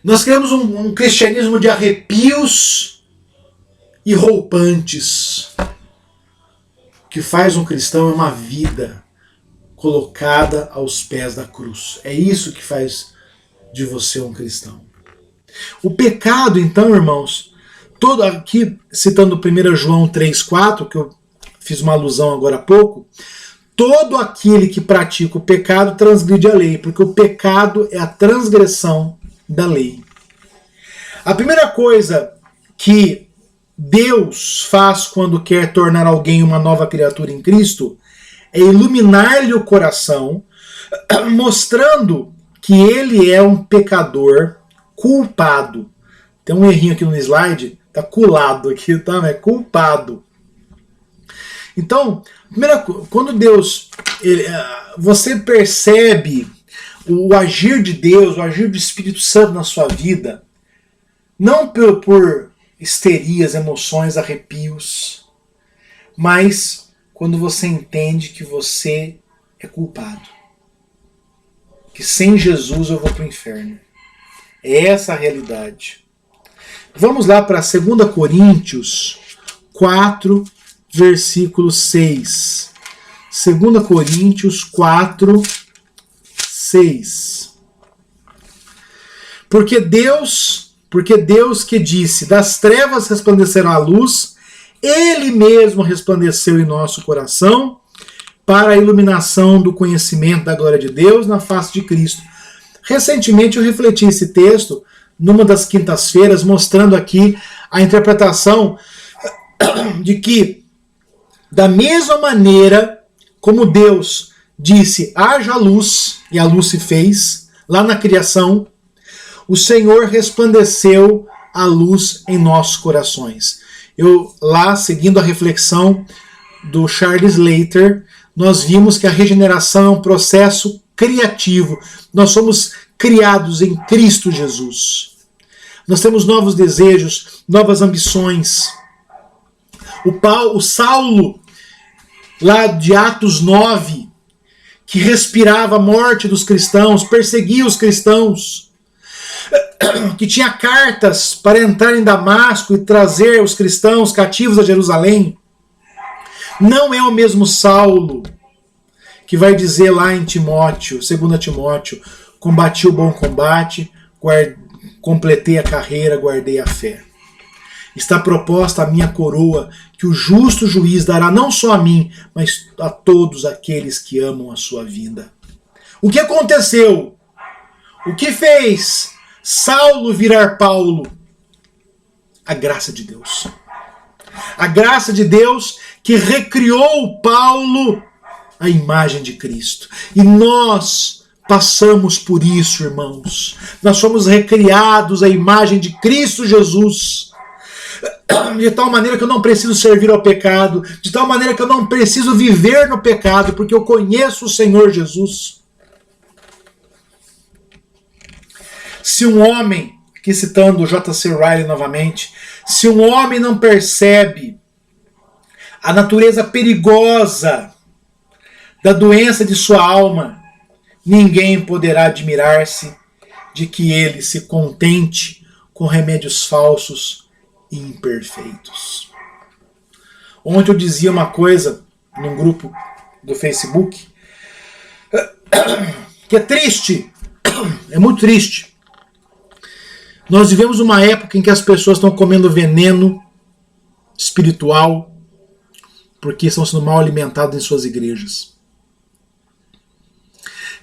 Nós queremos um cristianismo de arrepios e roupantes. O que faz um cristão é uma vida colocada aos pés da cruz. É isso que faz de você um cristão. O pecado, então, irmãos, todo aqui, citando 1 João 3,4, que eu fiz uma alusão agora há pouco, todo aquele que pratica o pecado transgride a lei, porque o pecado é a transgressão da lei. A primeira coisa que Deus faz quando quer tornar alguém uma nova criatura em Cristo é iluminar-lhe o coração, mostrando que ele é um pecador culpado. Tem um errinho aqui no slide, tá culado aqui, tá? É culpado. Então, quando Deus, você percebe o agir de Deus, o agir do Espírito Santo na sua vida, não por histerias, emoções, arrepios, mas quando você entende que você é culpado. Que sem Jesus eu vou para o inferno. É essa a realidade. Vamos lá para 2 Coríntios 4, versículo 6. 2 Coríntios 4, 6. Porque Deus que disse, das trevas resplandecerá a luz, Ele mesmo resplandeceu em nosso coração, para a iluminação do conhecimento da glória de Deus na face de Cristo. Recentemente eu refleti esse texto numa das quintas-feiras, mostrando aqui a interpretação de que, da mesma maneira como Deus disse, haja luz, e a luz se fez, lá na criação, o Senhor resplandeceu a luz em nossos corações. Eu, lá, seguindo a reflexão do Charles Slater, nós vimos que a regeneração é um processo criativo. Nós somos criados em Cristo Jesus. Nós temos novos desejos, novas ambições. O Saulo, lá de Atos 9, que respirava a morte dos cristãos, perseguia os cristãos, que tinha cartas para entrar em Damasco e trazer os cristãos cativos a Jerusalém, não é o mesmo Saulo que vai dizer lá em Timóteo, 2 Timóteo, combati o bom combate, completei a carreira, guardei a fé. Está proposta a minha coroa, que o justo juiz dará não só a mim, mas a todos aqueles que amam a sua vida. O que aconteceu? O que fez Saulo virar Paulo? A graça de Deus. A graça de Deus que recriou Paulo à imagem de Cristo. E nós passamos por isso, irmãos. Nós somos recriados à imagem de Cristo Jesus. de tal maneira que eu não preciso servir ao pecado, de tal maneira que eu não preciso viver no pecado, porque eu conheço o Senhor Jesus. Se um homem, aqui citando o J.C. Ryle novamente, se um homem não percebe a natureza perigosa da doença de sua alma, ninguém poderá admirar-se de que ele se contente com remédios falsos e imperfeitos. Ontem eu dizia uma coisa num grupo do Facebook que é triste, é muito triste. Nós vivemos uma época em que as pessoas estão comendo veneno espiritual porque estão sendo mal alimentadas em suas igrejas.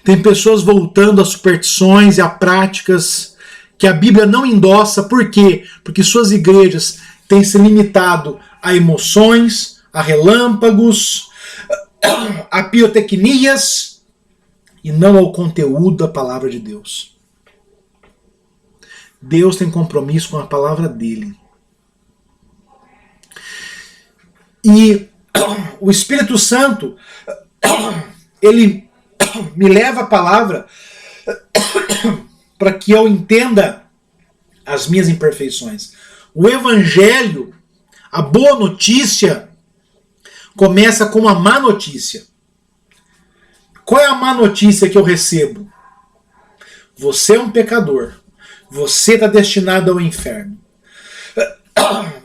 Tem pessoas voltando a superstições e a práticas que a Bíblia não endossa. Por quê? Porque suas igrejas têm se limitado a emoções, a relâmpagos, a pirotecnias e não ao conteúdo da palavra de Deus. Deus tem compromisso com a palavra dele. E o Espírito Santo, ele me leva a palavra para que eu entenda as minhas imperfeições. O Evangelho, a boa notícia, começa com uma má notícia. Qual é a má notícia que eu recebo? Você é um pecador. Você está destinado ao inferno.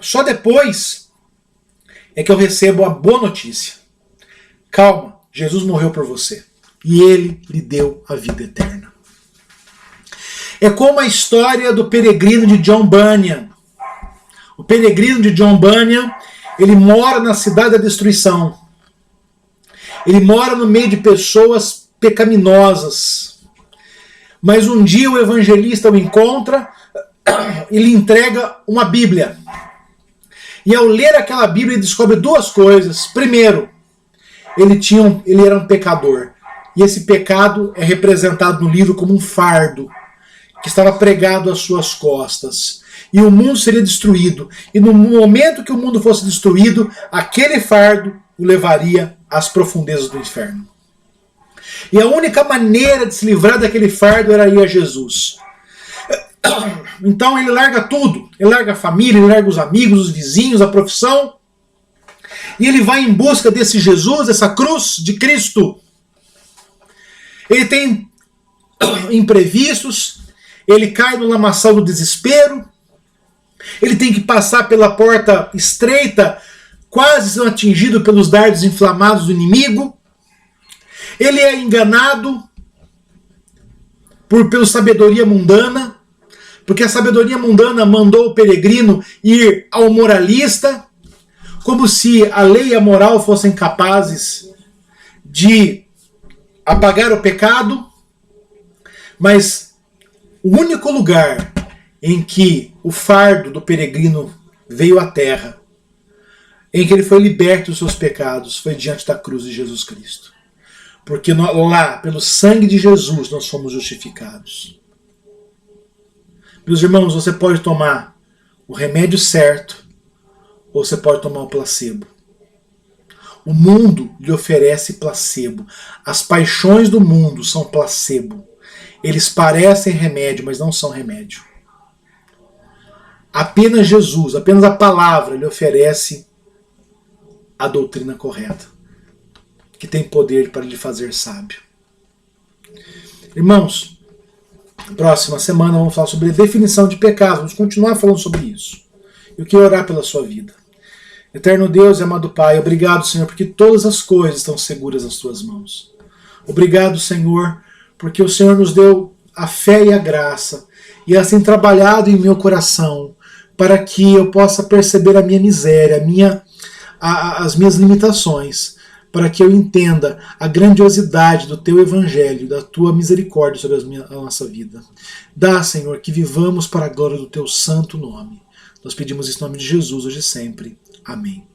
Só depois é que eu recebo a boa notícia. Calma, Jesus morreu por você. E ele lhe deu a vida eterna. É como a história do peregrino de John Bunyan. O peregrino de John Bunyan, ele mora na cidade da destruição. Ele mora no meio de pessoas pecaminosas. Mas um dia o evangelista o encontra e lhe entrega uma Bíblia. E ao ler aquela Bíblia, ele descobre duas coisas. Primeiro, ele era um pecador. E esse pecado é representado no livro como um fardo que estava pregado às suas costas. E o mundo seria destruído. E no momento que o mundo fosse destruído, aquele fardo o levaria às profundezas do inferno. E a única maneira de se livrar daquele fardo era ir a Jesus. Então ele larga tudo. Ele larga a família, ele larga os amigos, os vizinhos, a profissão. E ele vai em busca desse Jesus, dessa cruz de Cristo. Ele tem imprevistos, ele cai no lamaçal do desespero, ele tem que passar pela porta estreita, quase sendo atingido pelos dardos inflamados do inimigo. Ele é enganado pela sabedoria mundana, porque a sabedoria mundana mandou o peregrino ir ao moralista, como se a lei e a moral fossem capazes de apagar o pecado. Mas o único lugar em que o fardo do peregrino veio à terra, em que ele foi liberto dos seus pecados, foi diante da cruz de Jesus Cristo. Porque lá, pelo sangue de Jesus, nós fomos justificados. Meus irmãos, você pode tomar o remédio certo, ou você pode tomar o placebo. O mundo lhe oferece placebo. As paixões do mundo são placebo. Eles parecem remédio, mas não são remédio. Apenas Jesus, apenas a palavra lhe oferece a doutrina correta, que tem poder para lhe fazer sábio. Irmãos, próxima semana vamos falar sobre a definição de pecado. Vamos continuar falando sobre isso. Eu quero orar pela sua vida. Eterno Deus e amado Pai, obrigado, Senhor, porque todas as coisas estão seguras nas tuas mãos. Obrigado, Senhor, porque o Senhor nos deu a fé e a graça, e assim trabalhado em meu coração, para que eu possa perceber a minha miséria, as minhas limitações, para que eu entenda a grandiosidade do teu evangelho, da tua misericórdia sobre a nossa vida. Dá, Senhor, que vivamos para a glória do teu santo nome. Nós pedimos isso em nome de Jesus hoje e sempre. Amém.